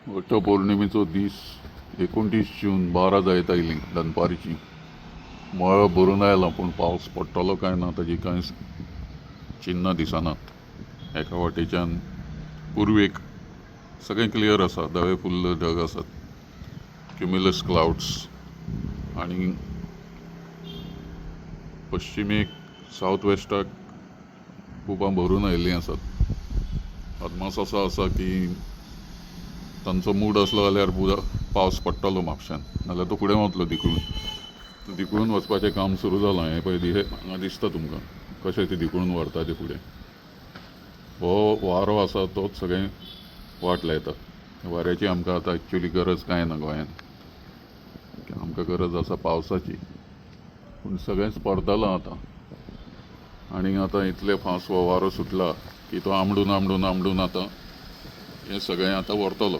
वटपौर्णिमेचो दीस 29 जून 12 जायत आयली दनपारची. मळ भरून आयला पूण पावस पडटलो काय ना ताजी कांय चिन्ह दिसनात. एका वाटेच्यान पूर्वेक सगळें क्लियर आसा, धवे फुल्ल ढग आसात, क्युम्युलस क्लाउड्स. आनी पश्चिमेक सावथ वेस्टाक खुबां भरून आयिल्लीं आसात. अदमास असो आसा की तांचो मूड असलो जाल्यार पावस पडटलो म्हापश्यान, नाल्यार तो फुडें वतलो दिकळून वचपाचें काम सुरू जालां. हें पळय हांगा दिसता तुमकां कशें ते दिकळून व्हरता ते फुडें. हो वारो आसा तोच सगळें वाट लायता. वाऱ्याची आमकां आतां एक्चुली गरज कांय ना गोंयांत. आमकां गरज आसा पावसाची, पूण सगळेंच परतलां आतां. आनी आतां इतले फास्ट हो वारो सुटला की तो आंबडून आतां हें सगळें आतां व्हरतलो.